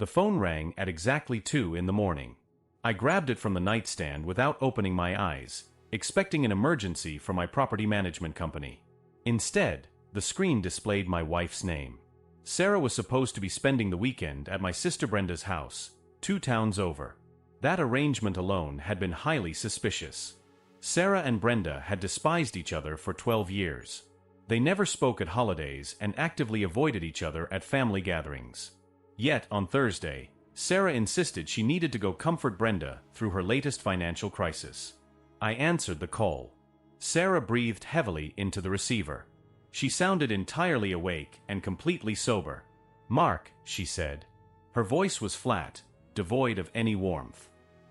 The phone rang at exactly 2 in the morning. I grabbed it from the nightstand without opening my eyes, expecting an emergency from my property management company. Instead, the screen displayed my wife's name. Sarah was supposed to be spending the weekend at my sister Brenda's house, 2 towns over. That arrangement alone had been highly suspicious. Sarah and Brenda had despised each other for 12 years. They never spoke at holidays and actively avoided each other at family gatherings. Yet, on Thursday, Sarah insisted she needed to go comfort Brenda through her latest financial crisis. I answered the call. Sarah breathed heavily into the receiver. She sounded entirely awake and completely sober. "Mark," she said. Her voice was flat, devoid of any warmth.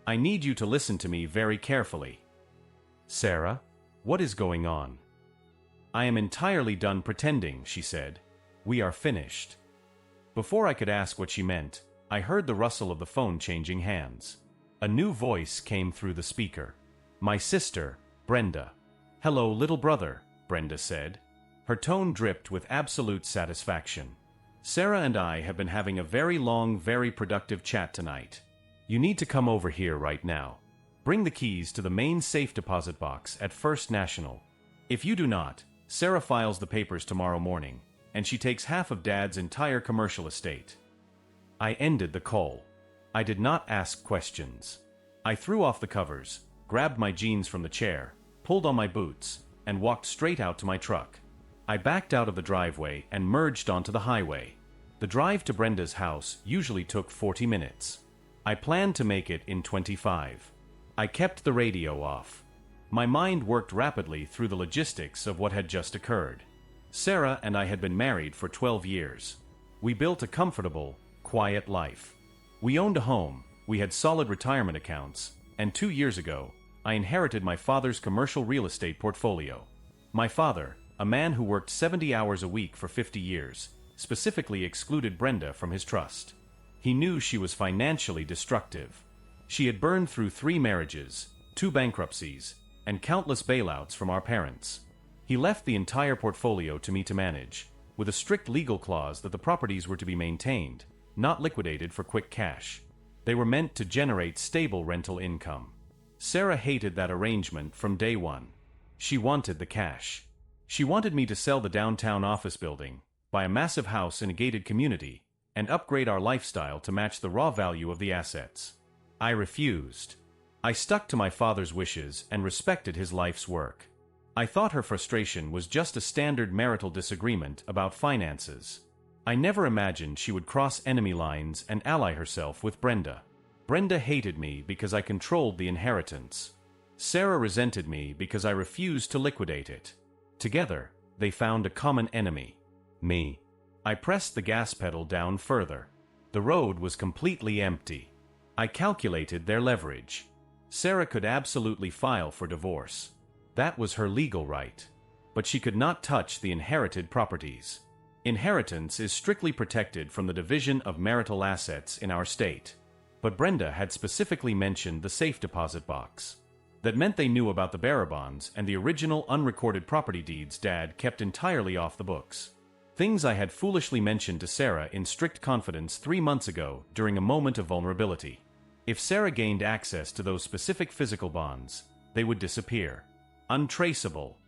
"I need you to listen to me very carefully." "Sarah, what is going on?" "I am entirely done pretending," she said. "We are finished." Before I could ask what she meant, I heard the rustle of the phone changing hands. A new voice came through the speaker. "My sister, Brenda." "Hello, little brother," Brenda said. Her tone dripped with absolute satisfaction. "Sarah and I have been having a very long, very productive chat tonight. You need to come over here right now. Bring the keys to the main safe deposit box at First National. If you do not, Sarah files the papers tomorrow morning, and she takes half of Dad's entire commercial estate." I ended the call. I did not ask questions. I threw off the covers, grabbed my jeans from the chair, pulled on my boots, and walked straight out to my truck. I backed out of the driveway and merged onto the highway. The drive to Brenda's house usually took 40 minutes. I planned to make it in 25. I kept the radio off. My mind worked rapidly through the logistics of what had just occurred. Sarah and I had been married for 12 years. We built a comfortable, quiet life. We owned a home, we had solid retirement accounts, and 2 years ago, I inherited my father's commercial real estate portfolio. My father, a man who worked 70 hours a week for 50 years, specifically excluded Brenda from his trust. He knew she was financially destructive. She had burned through 3 marriages, 2 bankruptcies, and countless bailouts from our parents. He left the entire portfolio to me to manage, with a strict legal clause that the properties were to be maintained, not liquidated for quick cash. They were meant to generate stable rental income. Sarah hated that arrangement from day one. She wanted the cash. She wanted me to sell the downtown office building, buy a massive house in a gated community, and upgrade our lifestyle to match the raw value of the assets. I refused. I stuck to my father's wishes and respected his life's work. I thought her frustration was just a standard marital disagreement about finances. I never imagined she would cross enemy lines and ally herself with Brenda. Brenda hated me because I controlled the inheritance. Sarah resented me because I refused to liquidate it. Together, they found a common enemy: me. I pressed the gas pedal down further. The road was completely empty. I calculated their leverage. Sarah could absolutely file for divorce. That was her legal right. But she could not touch the inherited properties. Inheritance is strictly protected from the division of marital assets in our state. But Brenda had specifically mentioned the safe deposit box. That meant they knew about the bearer bonds and the original unrecorded property deeds Dad kept entirely off the books. Things I had foolishly mentioned to Sarah in strict confidence 3 months ago during a moment of vulnerability. If Sarah gained access to those specific physical bonds, they would disappear. Untraceable.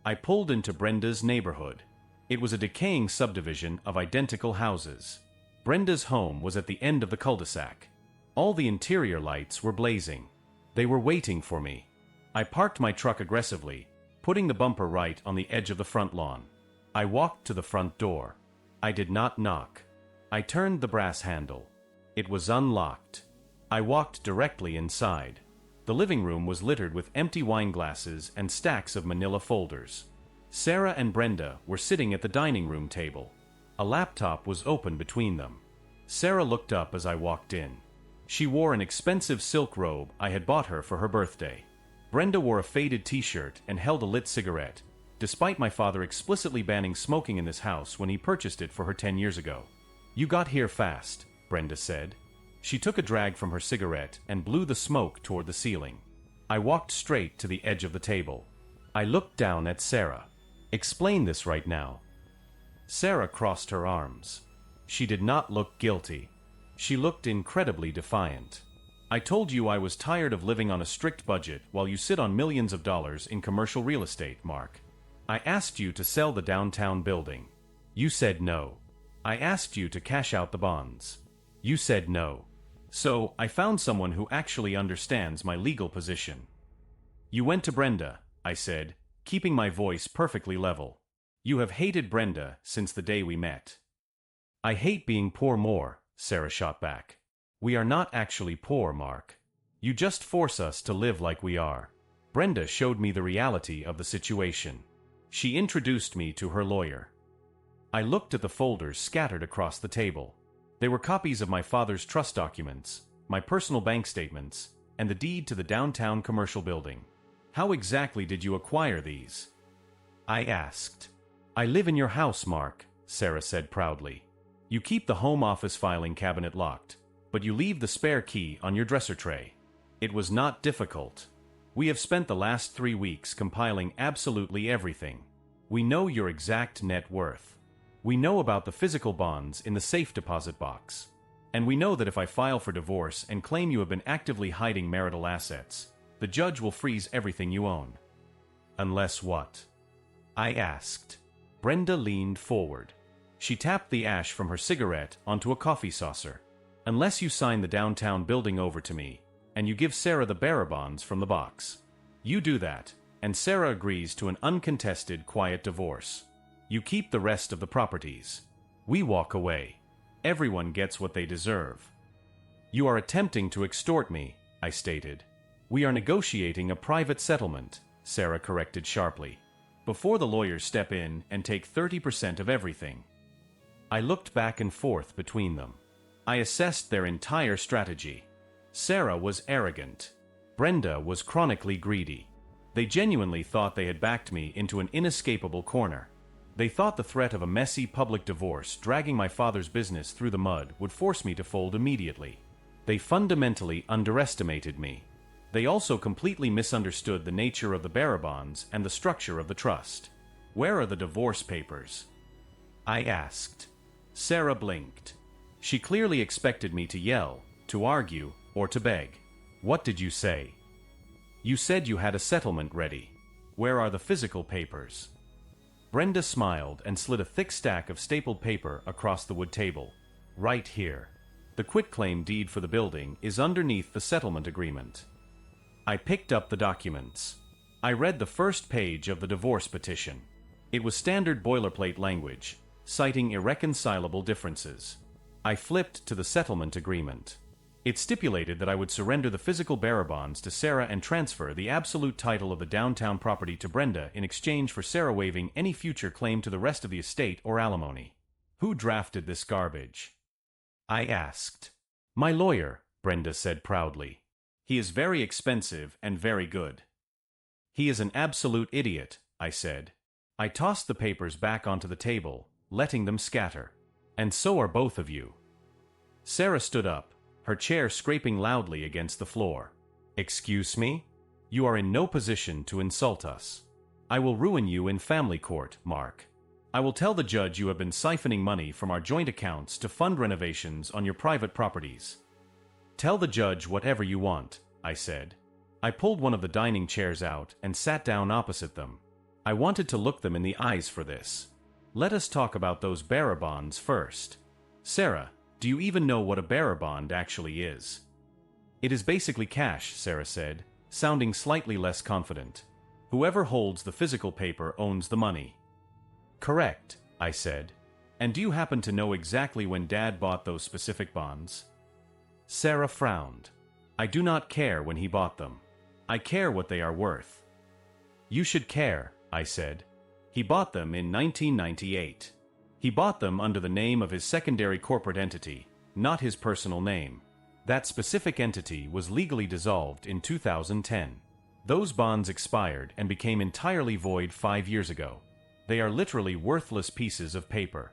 I pulled into Brenda's neighborhood. It was a decaying subdivision of identical houses. Brenda's home was at the end of the cul-de-sac. All the interior lights were blazing. They were waiting for me. I parked my truck aggressively, putting the bumper right on the edge of the front lawn. I walked to the front door. I did not knock. I turned the brass handle. It was unlocked. I walked directly inside. The living room was littered with empty wine glasses and stacks of manila folders. Sarah and Brenda were sitting at the dining room table. A laptop was open between them. Sarah looked up as I walked in. She wore an expensive silk robe I had bought her for her birthday. Brenda wore a faded t-shirt and held a lit cigarette, despite my father explicitly banning smoking in this house when he purchased it for her 10 years ago. "You got here fast," Brenda said. She took a drag from her cigarette and blew the smoke toward the ceiling. I walked straight to the edge of the table. I looked down at Sarah. "Explain this right now." Sarah crossed her arms. She did not look guilty. She looked incredibly defiant. I told you I was tired of living on a strict budget while you sit on millions of dollars in commercial real estate, Mark. I asked you to sell the downtown building. You said no. I asked you to cash out the bonds. You said no. So, I found someone who actually understands my legal position. You went to Brenda, I said, keeping my voice perfectly level. You have hated Brenda since the day we met. I hate being poor more, Sarah shot back. We are not actually poor, Mark. You just force us to live like we are. Brenda showed me the reality of the situation. She introduced me to her lawyer. I looked at the folders scattered across the table. They were copies of my father's trust documents, my personal bank statements, and the deed to the downtown commercial building. How exactly did you acquire these? I asked. I live in your house, Mark, Sarah said proudly. You keep the home office filing cabinet locked, but you leave the spare key on your dresser tray. It was not difficult. We have spent the last 3 weeks compiling absolutely everything. We know your exact net worth. We know about the physical bonds in the safe deposit box. And we know that if I file for divorce and claim you have been actively hiding marital assets, the judge will freeze everything you own. Unless what? I asked. Brenda leaned forward. She tapped the ash from her cigarette onto a coffee saucer. Unless you sign the downtown building over to me, and you give Sarah the bearer bonds from the box. You do that, and Sarah agrees to an uncontested, quiet divorce. You keep the rest of the properties. We walk away. Everyone gets what they deserve. You are attempting to extort me, I stated. We are negotiating a private settlement, Sarah corrected sharply. Before the lawyers step in and take 30% of everything. I looked back and forth between them. I assessed their entire strategy. Sarah was arrogant. Brenda was chronically greedy. They genuinely thought they had backed me into an inescapable corner. They thought the threat of a messy public divorce dragging my father's business through the mud would force me to fold immediately. They fundamentally underestimated me. They also completely misunderstood the nature of the bearer bonds and the structure of the trust. Where are the divorce papers? I asked. Sarah blinked. She clearly expected me to yell, to argue, or to beg. What did you say? You said you had a settlement ready. Where are the physical papers? Brenda smiled and slid a thick stack of stapled paper across the wood table. Right here. The quitclaim deed for the building is underneath the settlement agreement. I picked up the documents. I read the first page of the divorce petition. It was standard boilerplate language, citing irreconcilable differences. I flipped to the settlement agreement. It stipulated that I would surrender the physical bearer bonds to Sarah and transfer the absolute title of the downtown property to Brenda in exchange for Sarah waiving any future claim to the rest of the estate or alimony. Who drafted this garbage? I asked. My lawyer, Brenda said proudly. He is very expensive and very good. He is an absolute idiot, I said. I tossed the papers back onto the table, letting them scatter. And so are both of you. Sarah stood up, her chair scraping loudly against the floor. Excuse me? You are in no position to insult us. I will ruin you in family court, Mark. I will tell the judge you have been siphoning money from our joint accounts to fund renovations on your private properties. Tell the judge whatever you want, I said. I pulled one of the dining chairs out and sat down opposite them. I wanted to look them in the eyes for this. Let us talk about those bearer bonds first. Sarah, do you even know what a bearer bond actually is? It is basically cash, Sarah said, sounding slightly less confident. Whoever holds the physical paper owns the money. Correct, I said. And do you happen to know exactly when Dad bought those specific bonds? Sarah frowned. I do not care when he bought them. I care what they are worth. You should care, I said. He bought them in 1998. He bought them under the name of his secondary corporate entity, not his personal name. That specific entity was legally dissolved in 2010. Those bonds expired and became entirely void 5 years ago. They are literally worthless pieces of paper.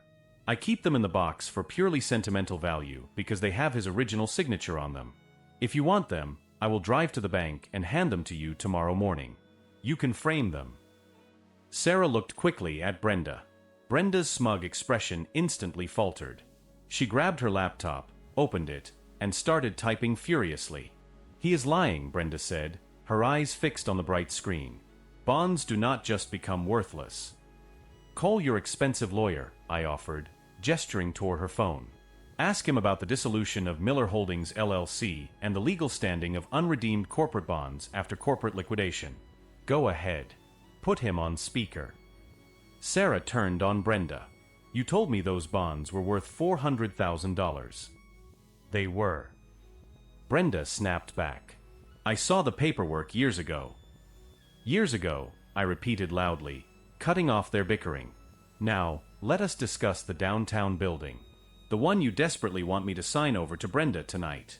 I keep them in the box for purely sentimental value because they have his original signature on them. If you want them, I will drive to the bank and hand them to you tomorrow morning. You can frame them. Sarah looked quickly at Brenda. Brenda's smug expression instantly faltered. She grabbed her laptop, opened it, and started typing furiously. "He is lying," Brenda said, her eyes fixed on the bright screen. "Bonds do not just become worthless." "Call your expensive lawyer," I offered, gesturing toward her phone. "Ask him about the dissolution of Miller Holdings LLC and the legal standing of unredeemed corporate bonds after corporate liquidation. Go ahead. Put him on speaker." Sarah turned on Brenda. "You told me those bonds were worth $400,000. They were." Brenda snapped back. "I saw the paperwork years ago." "Years ago," I repeated loudly, cutting off their bickering. "Now, let us discuss the downtown building. The one you desperately want me to sign over to Brenda tonight."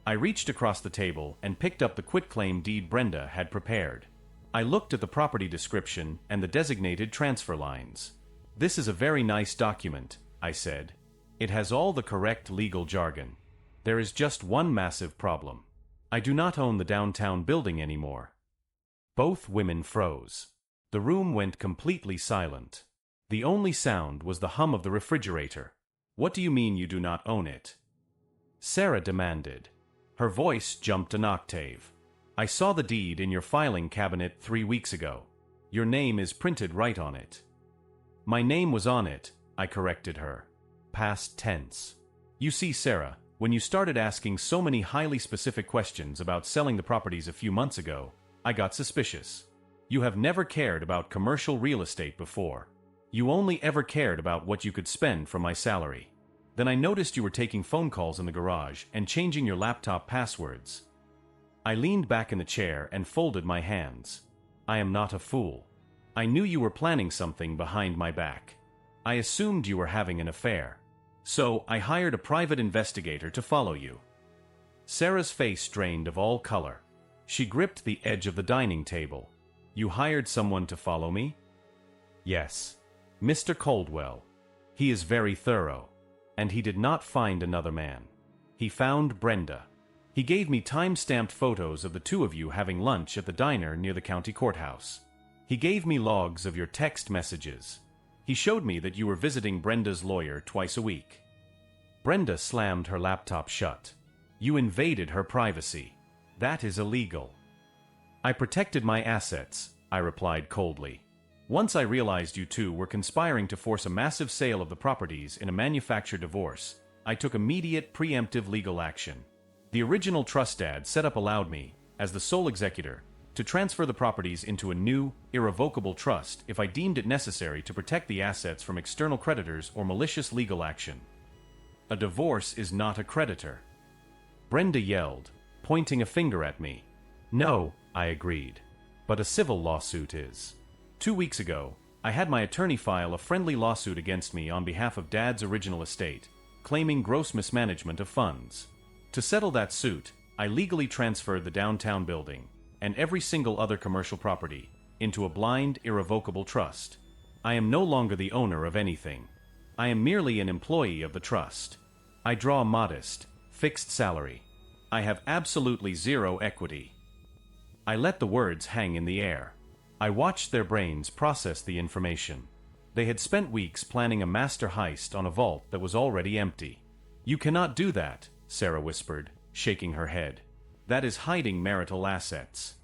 I reached across the table and picked up the quitclaim deed Brenda had prepared. I looked at the property description and the designated transfer lines. "This is a very nice document," I said. "It has all the correct legal jargon. There is just one massive problem. I do not own the downtown building anymore." Both women froze. The room went completely silent. The only sound was the hum of the refrigerator. "What do you mean you do not own it?" Sarah demanded. Her voice jumped an octave. "I saw the deed in your filing cabinet 3 weeks ago. Your name is printed right on it." "My name was on it," I corrected her. Past tense. "You see, Sarah, when you started asking so many highly specific questions about selling the properties a few months ago, I got suspicious. You have never cared about commercial real estate before. You only ever cared about what you could spend from my salary. Then I noticed you were taking phone calls in the garage and changing your laptop passwords." I leaned back in the chair and folded my hands. "I am not a fool. I knew you were planning something behind my back. I assumed you were having an affair. So I hired a private investigator to follow you." Sarah's face drained of all color. She gripped the edge of the dining table. "You hired someone to follow me?" "Yes. Mr. Coldwell. He is very thorough. And he did not find another man. He found Brenda. He gave me time-stamped photos of the two of you having lunch at the diner near the county courthouse. He gave me logs of your text messages. He showed me that you were visiting Brenda's lawyer twice a week." Brenda slammed her laptop shut. "You invaded her privacy. That is illegal." "I protected my assets," I replied coldly. "Once I realized you two were conspiring to force a massive sale of the properties in a manufactured divorce, I took immediate preemptive legal action. The original trust ad set up allowed me, as the sole executor, to transfer the properties into a new, irrevocable trust if I deemed it necessary to protect the assets from external creditors or malicious legal action. A divorce is not a creditor." Brenda yelled, pointing a finger at me. "No," I agreed, "but a civil lawsuit is." 2 weeks ago, I had my attorney file a friendly lawsuit against me on behalf of Dad's original estate, claiming gross mismanagement of funds. To settle that suit, I legally transferred the downtown building, and every single other commercial property, into a blind, irrevocable trust. I am no longer the owner of anything. I am merely an employee of the trust. I draw a modest, fixed salary. I have absolutely zero equity. I let the words hang in the air. I watched their brains process the information. They had spent weeks planning a master heist on a vault that was already empty. "You cannot do that," Sarah whispered, shaking her head. "That is hiding marital assets."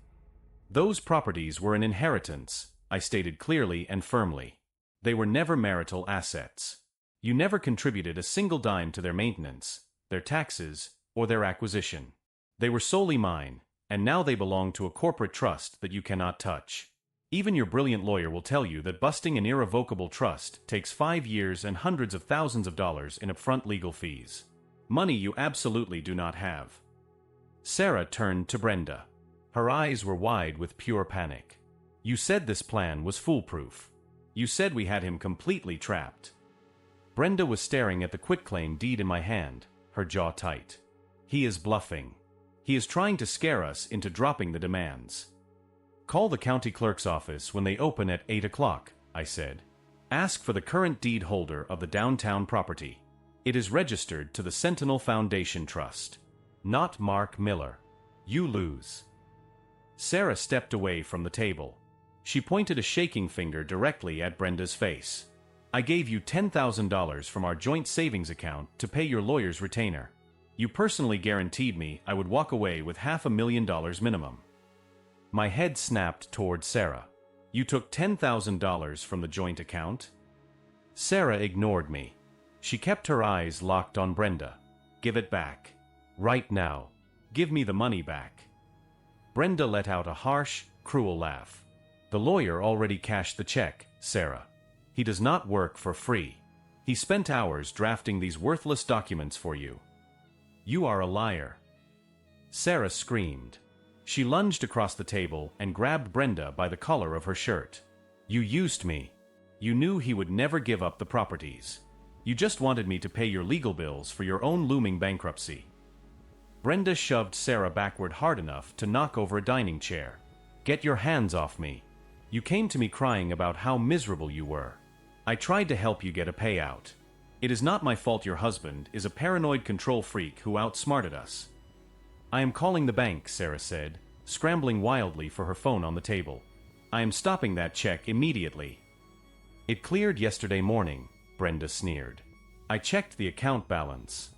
"Those properties were an inheritance," I stated clearly and firmly. "They were never marital assets. You never contributed a single dime to their maintenance, their taxes, or their acquisition. They were solely mine, and now they belong to a corporate trust that you cannot touch. Even your brilliant lawyer will tell you that busting an irrevocable trust takes 5 years and hundreds of thousands of dollars in upfront legal fees. Money you absolutely do not have." Sarah turned to Brenda. Her eyes were wide with pure panic. "You said this plan was foolproof. You said we had him completely trapped." Brenda was staring at the quitclaim deed in my hand, her jaw tight. "He is bluffing. He is trying to scare us into dropping the demands." "Call the county clerk's office when they open at 8 o'clock, I said. "Ask for the current deed holder of the downtown property. It is registered to the Sentinel Foundation Trust. Not Mark Miller. You lose." Sarah stepped away from the table. She pointed a shaking finger directly at Brenda's face. I gave you $10,000 from our joint savings account to pay your lawyer's retainer. You personally guaranteed me I would walk away with $500,000 minimum. My head snapped toward Sarah. You took $10,000 from the joint account? Sarah ignored me. She kept her eyes locked on Brenda. Give it back. Right now. Give me the money back. Brenda let out a harsh, cruel laugh. The lawyer already cashed the check, Sarah. He does not work for free. He spent hours drafting these worthless documents for you. You are a liar. Sarah screamed. She lunged across the table and grabbed Brenda by the collar of her shirt. You used me. You knew he would never give up the properties. You just wanted me to pay your legal bills for your own looming bankruptcy. Brenda shoved Sarah backward hard enough to knock over a dining chair. Get your hands off me. You came to me crying about how miserable you were. I tried to help you get a payout. It is not my fault your husband is a paranoid control freak who outsmarted us. I am calling the bank, Sarah said, scrambling wildly for her phone on the table. I am stopping that check immediately. It cleared yesterday morning, Brenda sneered. I checked the account balance.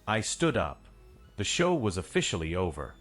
I stood up. The show was officially over.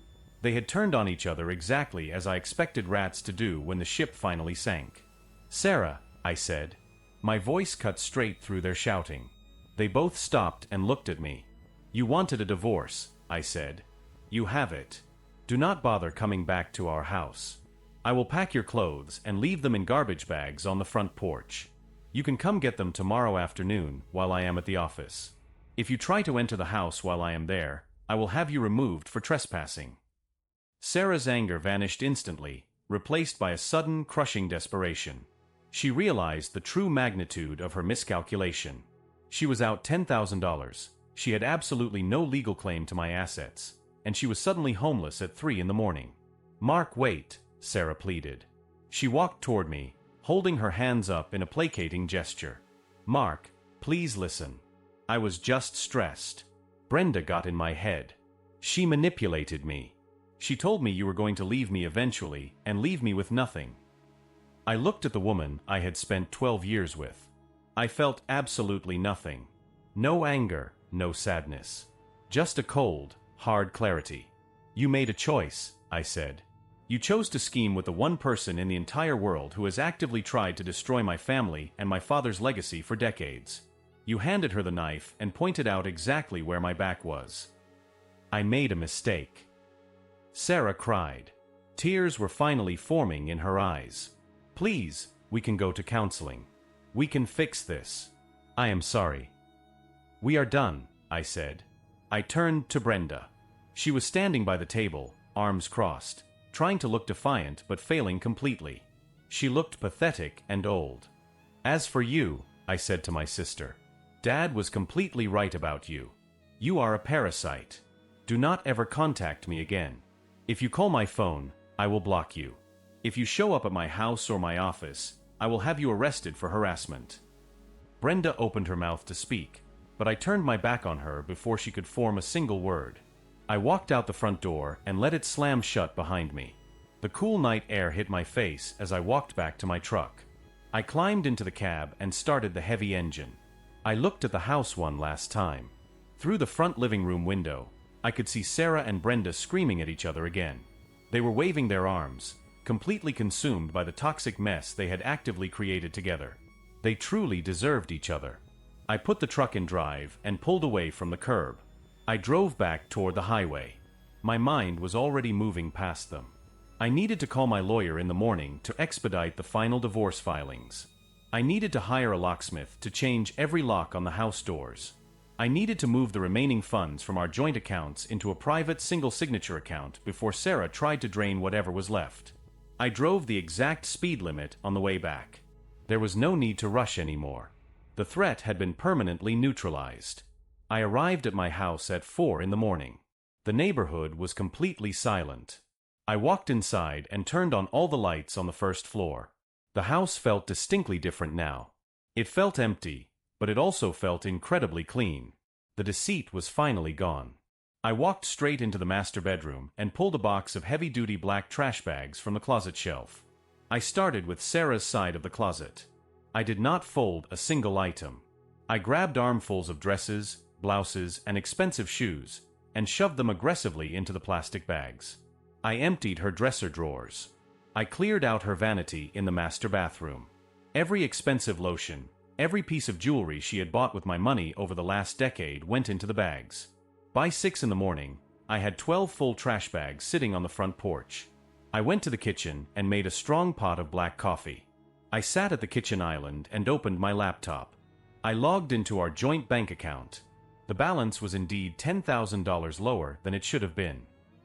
They had turned on each other exactly as I expected rats to do when the ship finally sank. Sarah, I said. My voice cut straight through their shouting. They both stopped and looked at me. You wanted a divorce, I said. You have it. Do not bother coming back to our house. I will pack your clothes and leave them in garbage bags on the front porch. You can come get them tomorrow afternoon while I am at the office. If you try to enter the house while I am there, I will have you removed for trespassing. Sarah's anger vanished instantly, replaced by a sudden, crushing desperation. She realized the true magnitude of her miscalculation. She was out $10,000. She had absolutely no legal claim to my assets, and she was suddenly homeless at 3 a.m. Mark, wait, Sarah pleaded. She walked toward me, holding her hands up in a placating gesture. Mark, please listen. I was just stressed. Brenda got in my head. She manipulated me. She told me you were going to leave me eventually and leave me with nothing. I looked at the woman I had spent 12 years with. I felt absolutely nothing. No anger, no sadness. Just a cold, hard clarity. You made a choice, I said. You chose to scheme with the one person in the entire world who has actively tried to destroy my family and my father's legacy for decades. You handed her the knife and pointed out exactly where my back was. I made a mistake. Sarah cried. Tears were finally forming in her eyes. Please, we can go to counseling. We can fix this. I am sorry. We are done, I said. I turned to Brenda. She was standing by the table, arms crossed, trying to look defiant but failing completely. She looked pathetic and old. As for you, I said to my sister, Dad was completely right about you. You are a parasite. Do not ever contact me again. If you call my phone, I will block you. If you show up at my house or my office, I will have you arrested for harassment. Brenda opened her mouth to speak, but I turned my back on her before she could form a single word. I walked out the front door and let it slam shut behind me. The cool night air hit my face as I walked back to my truck. I climbed into the cab and started the heavy engine. I looked at the house one last time. Through the front living room window, I could see Sarah and Brenda screaming at each other again. They were waving their arms, completely consumed by the toxic mess they had actively created together. They truly deserved each other. I put the truck in drive and pulled away from the curb. I drove back toward the highway. My mind was already moving past them. I needed to call my lawyer in the morning to expedite the final divorce filings. I needed to hire a locksmith to change every lock on the house doors. I needed to move the remaining funds from our joint accounts into a private single-signature account before Sarah tried to drain whatever was left. I drove the exact speed limit on the way back. There was no need to rush anymore. The threat had been permanently neutralized. I arrived at my house at 4 a.m. The neighborhood was completely silent. I walked inside and turned on all the lights on the first floor. The house felt distinctly different now. It felt empty, but it also felt incredibly clean. The deceit was finally gone. I walked straight into the master bedroom and pulled a box of heavy-duty black trash bags from the closet shelf. I started with Sarah's side of the closet. I did not fold a single item. I grabbed armfuls of dresses, blouses, and expensive shoes, and shoved them aggressively into the plastic bags. I emptied her dresser drawers. I cleared out her vanity in the master bathroom. Every expensive lotion, every piece of jewelry she had bought with my money over the last decade went into the bags. By 6 in the morning, I had 12 full trash bags sitting on the front porch. I went to the kitchen and made a strong pot of black coffee. I sat at the kitchen island and opened my laptop. I logged into our joint bank account. The balance was indeed $10,000 lower than it should have been.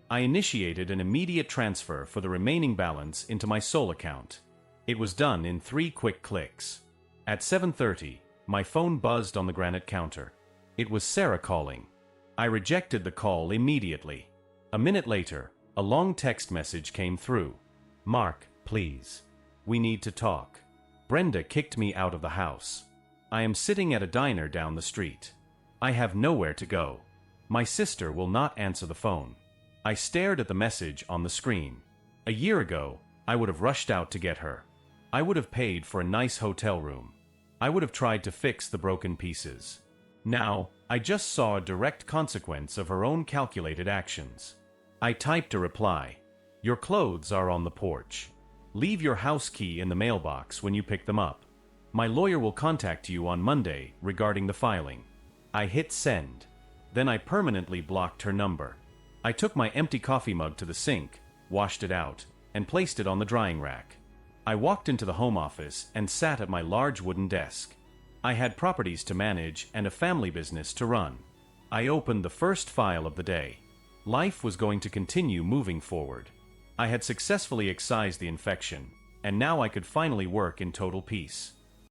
I initiated an immediate transfer for the remaining balance into my sole account. It was done in 3 quick clicks. At 7:30, my phone buzzed on the granite counter. It was Sarah calling. I rejected the call immediately. A minute later, a long text message came through. "Mark, please. We need to talk. Brenda kicked me out of the house. I am sitting at a diner down the street. I have nowhere to go. My sister will not answer the phone." I stared at the message on the screen. A year ago, I would have rushed out to get her. I would have paid for a nice hotel room. I would have tried to fix the broken pieces. Now, I just saw a direct consequence of her own calculated actions. I typed a reply. "Your clothes are on the porch. Leave your house key in the mailbox when you pick them up. My lawyer will contact you on Monday regarding the filing." I hit send. Then I permanently blocked her number. I took my empty coffee mug to the sink, washed it out, and placed it on the drying rack. I walked into the home office and sat at my large wooden desk. I had properties to manage and a family business to run. I opened the first file of the day. Life was going to continue moving forward. I had successfully excised the infection, and now I could finally work in total peace.